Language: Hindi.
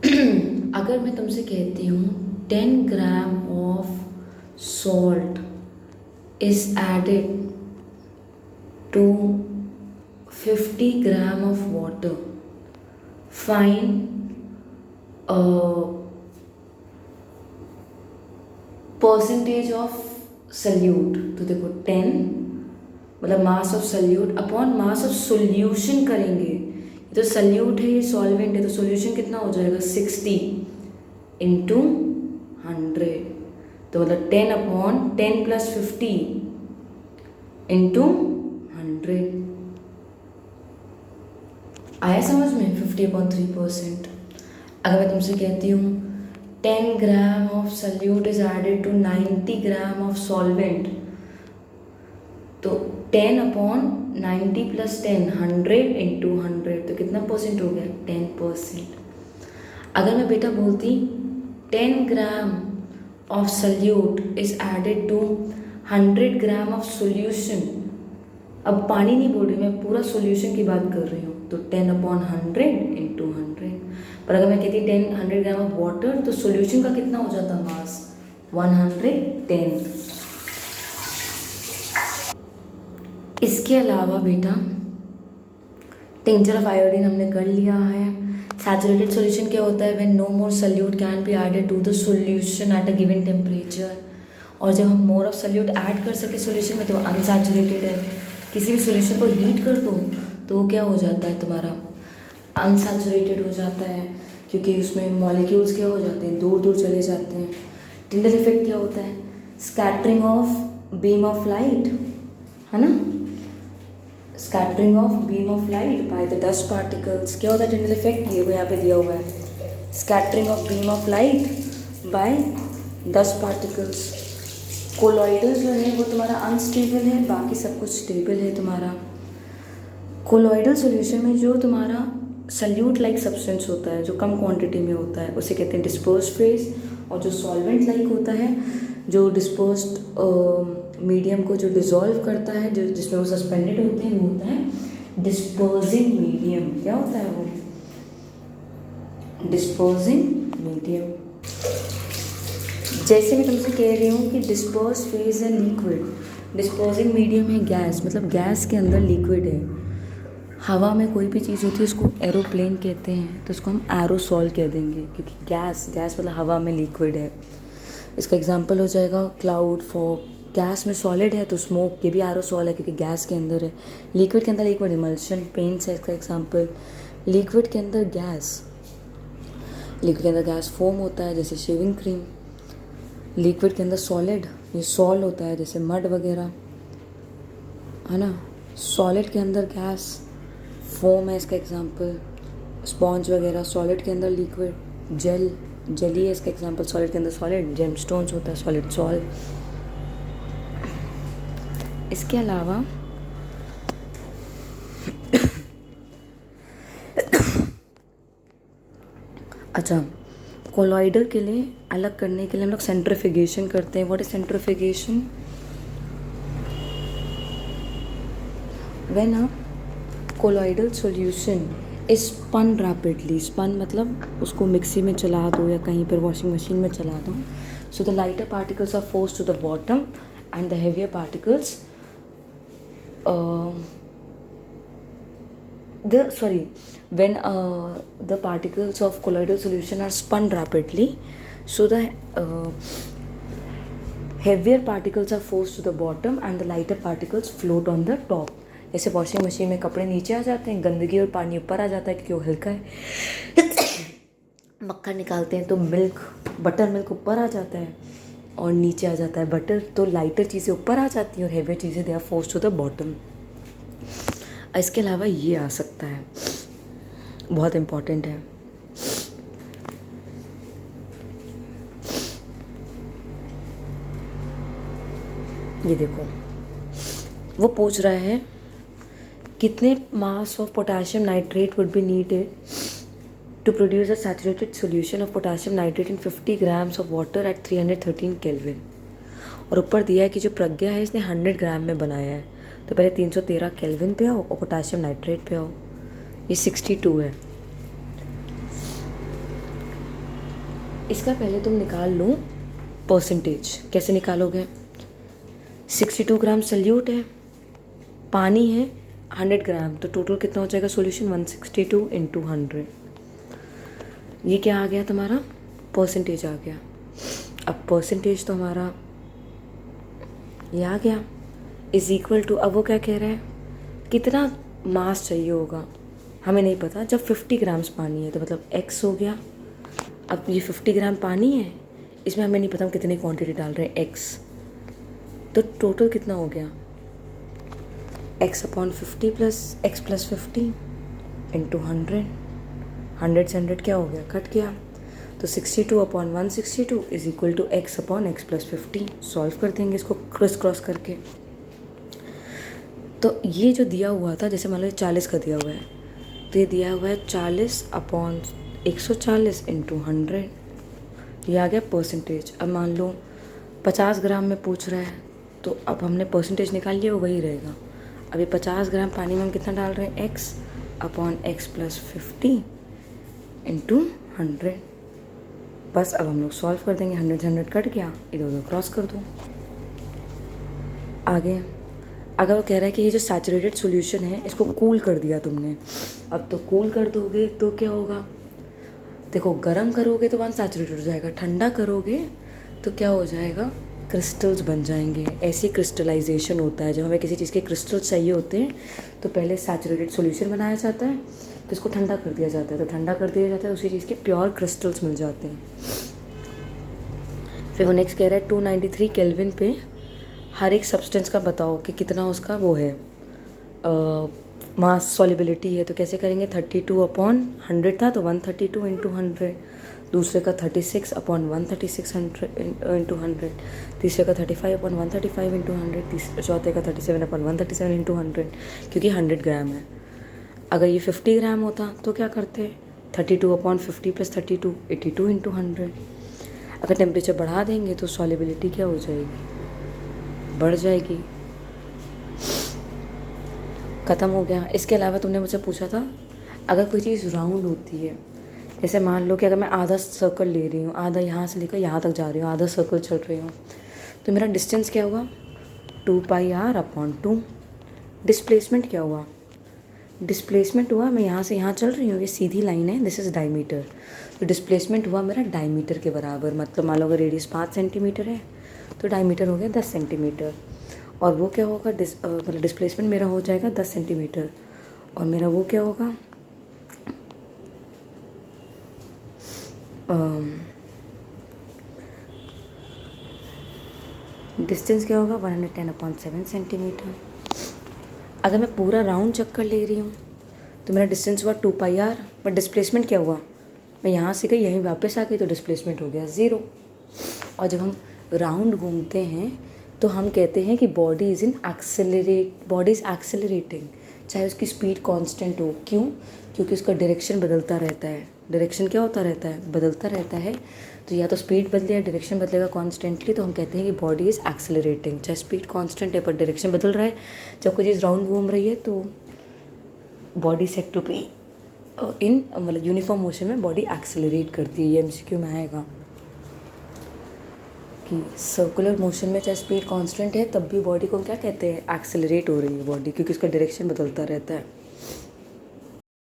अगर मैं तुमसे कहती हूँ 10 gram of salt is added to 50 gram of water, fine percentage of solute. तो देखो 10 मतलब mass of solute upon mass of solution करेंगे। ये तो सल्यूट है, ये सॉल्वेंट है, तो सोल्यूशन कितना हो जाएगा 60 इंटू 100। तो मतलब 10/10 + 50 इंटू 100। आया समझ में? 50/3%। अगर मैं तुमसे कहती हूँ 10 gram of solute is added to 90 gram of solvent, तो 10/90 + 10 100 इंटू 100, तो कितना परसेंट हो गया? 10%। अगर मैं बेटा बोलती 10 gram of solute is added to 100 gram of solution, अब पानी नहीं बोल रही मैं, पूरा सोल्यूशन की बात कर रही हूँ, तो 10/100 इंटू 100। पर अगर मैं कहती 100 ग्राम ऑफ वाटर, तो सोल्यूशन का कितना हो जाता मास? 110। इसके अलावा बेटा टिंचर ऑफ आयोडीन हमने कर लिया है। सैचुरेटेड सॉल्यूशन क्या होता है? When no more solute can be added to the solution at a given temperature. और जब हम मोर ऑफ सल्यूट ऐड कर सके सॉल्यूशन में, तो अनसैचुरेटेड है। किसी भी सॉल्यूशन को हीट कर दो तो वो क्या हो जाता है तुम्हारा? अनसैचुरेटेड हो जाता है, क्योंकि उसमें मॉलिक्यूल्स क्या हो जाते हैं? दूर दूर चले जाते हैं। टिंडल इफेक्ट क्या होता है? Scattering of beam of light, है ना? Scattering of beam of light by the dust particles. क्या होता है टिंडल इफेक्ट? ये वो यहाँ पे दिया हुआ है, scattering of beam of light by dust particles. Colloidal जो है वो तुम्हारा अनस्टेबल है, बाकी सब कुछ स्टेबल है तुम्हारा। कोलॉइडल सॉल्यूशन में जो तुम्हारा सल्यूट लाइक सब्सटेंस होता है, जो कम क्वांटिटी में होता है, उसे कहते हैं डिस्पर्स्ड फेज। और जो सॉल्वेंट लाइक होता है, जो डिस्पर्स्ड मीडियम को जो डिसॉल्व करता है, जो जिसमें वो सस्पेंडेड होते हैं, वो होता है डिस्पर्सिंग मीडियम। क्या होता है वो? Dispersing medium. जैसे मैं तुमसे कह रही हूँ कि डिस्पर्स फेज है लिक्विड, डिस्पर्सिंग मीडियम है गैस, मतलब गैस के अंदर लिक्विड है। हवा में कोई भी चीज़ होती है उसको एरोप्लेन कहते हैं, तो उसको हम एरोसॉल कह देंगे, क्योंकि गैस मतलब हवा में लिक्विड है। इसका एग्जांपल हो जाएगा क्लाउड, फॉग। गैस में सॉलिड है तो स्मोक, ये भी एरोसॉल है क्योंकि गैस के अंदर है। लिक्विड के अंदर लिक्विड, इमल्शन पेंट्स है इसका एग्जांपल। लिक्विड के अंदर गैस, लिक्विड के अंदर गैस फोम होता है जैसे शेविंग क्रीम। लिक्विड के अंदर सॉलिड, ये सॉल होता है जैसे मड वगैरह, है ना। सॉलिड के अंदर गैस, फोम है इसका एग्जांपल, स्पॉन्ज वगैरह। सॉलिड के अंदर लिक्विड, जेल, जेली है इसका एग्जांपल। सॉलिड के अंदर सॉलिड, जेमस्टोन्स होता है, सॉलिड सॉल। इसके अलावा अच्छा, कोलॉइडल के लिए अलग करने के लिए हम लोग सेंट्रिफिकेशन करते हैं। What is centrifugation? When a colloidal solution is spun rapidly, spun मतलब उसको मिक्सी में चला दो या कहीं पर वॉशिंग मशीन में चला दो, so the lighter particles are forced to the bottom and the heavier particles when the particles of colloidal solution are spun rapidly, so the heavier particles are forced to the bottom and the lighter particles float on the top. जैसे वॉशिंग मशीन में कपड़े नीचे आ जाते हैं, गंदगी और पानी ऊपर आ जाता है क्योंकि वो हल्का है। मक्खन निकालते हैं तो मिल्क, बटर मिल्क ऊपर आ जाता है और नीचे आ जाता है बटर, तो लाइटर चीज़ें ऊपर आ जाती हैं और हेवियर चीज़ें they are forced to the bottom. इसके अलावा ये आ सकता है, बहुत इम्पॉर्टेंट है। ये देखो, वो पूछ रहा है कितने mass of potassium nitrate would be needed to produce a saturated solution of potassium nitrate in 50 grams of water at 313 kelvin. और ऊपर दिया है कि जो प्रज्ञा है इसने 100 ग्राम में बनाया है, तो पहले 313 केल्विन पे आओ और पोटेशियम नाइट्रेट पे आओ। ये 62 है। इसका पहले तुम निकाल लो परसेंटेज। कैसे निकालोगे? 62 ग्राम सल्यूट है, पानी है 100 ग्राम, तो टोटल कितना हो जाएगा सॉल्यूशन? 162 इंटू 100। ये क्या आ गया तुम्हारा? परसेंटेज आ गया। अब परसेंटेज तो हमारा ये आ गया इज इक्वल टू, अब वो क्या कह रहा है, कितना मास चाहिए होगा हमें नहीं पता। जब 50 ग्राम्स पानी है तो मतलब x हो गया। अब ये 50 ग्राम पानी है, इसमें हमें नहीं पता हम कितनी क्वांटिटी डाल रहे हैं, x, तो टोटल कितना हो गया? x upon 50 plus x plus 50 into 100। 100 से 100 क्या हो गया? कट गया। तो 62 upon 162 is equal to x upon x plus 50। Solve कर देंगे इसको क्रॉस क्रॉस करके। तो ये जो दिया हुआ था, जैसे मान लो 40 का दिया हुआ है, तो ये दिया हुआ है 40 अपॉन 140 इंटू 100। ये आ गया परसेंटेज। अब मान लो 50 ग्राम में पूछ रहा है, तो अब हमने परसेंटेज निकाल लिया, वो वही रहेगा। अब ये 50 ग्राम पानी में हम कितना डाल रहे हैं? x upon x plus 50 into 100। बस अब हम लोग सॉल्व कर देंगे। 100 से 100 कट गया, इधर उधर क्रॉस कर दो। आगे अगर वो कह रहा है कि ये जो सैचुरेटेड सॉल्यूशन है इसको कूल कर दिया तुमने, अब तो कूल कर दोगे तो क्या होगा? देखो, गर्म करोगे तो अनसैचुरेटेड हो जाएगा, ठंडा करोगे तो क्या हो जाएगा? क्रिस्टल्स बन जाएंगे। ऐसी क्रिस्टलाइजेशन होता है। जब हमें किसी चीज़ के क्रिस्टल्स चाहिए होते हैं तो पहले सैचुरेटेड सॉल्यूशन बनाया जाता है, तो इसको ठंडा कर दिया जाता है, तो ठंडा कर दिया जाता है, उसी चीज़ के प्योर क्रिस्टल्स मिल जाते हैं। फिर वो नेक्स्ट कह रहा है 293 केल्विन पे हर एक सब्सटेंस का बताओ कि कितना उसका वो है मास सॉल्युबिलिटी है। तो कैसे करेंगे? 32 अपॉन 100 था तो 132 इंटू 100, दूसरे का 36 अपॉन 136 इंटू 100, तीसरे का 35 अपॉन 135 इंटू 100, चौथे का 37 अपॉन 137 इंटू 100, क्योंकि 100 ग्राम है। अगर ये 50 ग्राम होता तो क्या करते? 32 अपॉन 50 प्लस 32, 82 इंटू 100। अगर टेम्परेचर बढ़ा देंगे तो सॉल्युबिलिटी क्या हो जाएगी? बढ़ जाएगी। ख़त्म हो गया। इसके अलावा तुमने मुझसे पूछा था अगर कोई चीज़ राउंड होती है, जैसे मान लो कि अगर मैं आधा सर्कल ले रही हूँ, आधा यहाँ से लेकर यहाँ तक जा रही हूँ, आधा सर्कल चल रही हूँ, तो मेरा डिस्टेंस क्या हुआ? 2πr upon 2। डिस्प्लेसमेंट क्या हुआ? डिस्प्लेसमेंट हुआ, मैं यहाँ से यहाँ चल रही हूँ, ये सीधी लाइन है, दिस इज़ डायमीटर, तो डिस्प्लेसमेंट हुआ मेरा डायमीटर के बराबर। मतलब मान लो अगर रेडियस 5 सेंटीमीटर है तो डायमीटर हो गया 10 सेंटीमीटर, और वो क्या होगा? मतलब डिस्प्लेसमेंट मेरा हो जाएगा 10 सेंटीमीटर, और मेरा वो क्या होगा? डिस्टेंस क्या होगा? 110 अपॉन 7 सेंटीमीटर। अगर मैं पूरा राउंड चक्कर ले रही हूँ तो मेरा डिस्टेंस हुआ 2πr, बट डिस्प्लेसमेंट क्या हुआ? मैं यहाँ से गई यहीं वापस आ गई, तो डिस्प्लेसमेंट हो गया 0। और जब हम राउंड घूमते हैं तो हम कहते हैं कि बॉडी इज़ एक्सेलरेटिंग, चाहे उसकी स्पीड कांस्टेंट हो। क्यों? क्योंकि उसका डायरेक्शन बदलता रहता है। डायरेक्शन क्या होता रहता है? बदलता रहता है। तो या तो स्पीड बदले या डायरेक्शन बदलेगा कॉन्स्टेंटली, तो हम कहते हैं कि बॉडी इज़ एक्सेलरेटिंग। चाहे स्पीड कांस्टेंट है पर डायरेक्शन बदल रहा है। जब कोई चीज़ राउंड घूम रही है तो body said to be in मतलब यूनिफॉर्म मोशन में बॉडी एक्सेलरेट करती है। ये MCQ में आएगा कि सर्कुलर मोशन में चाहे स्पीड कांस्टेंट है तब भी बॉडी को क्या कहते हैं? एक्सेलरेट हो रही है बॉडी, क्योंकि उसका डायरेक्शन बदलता रहता है।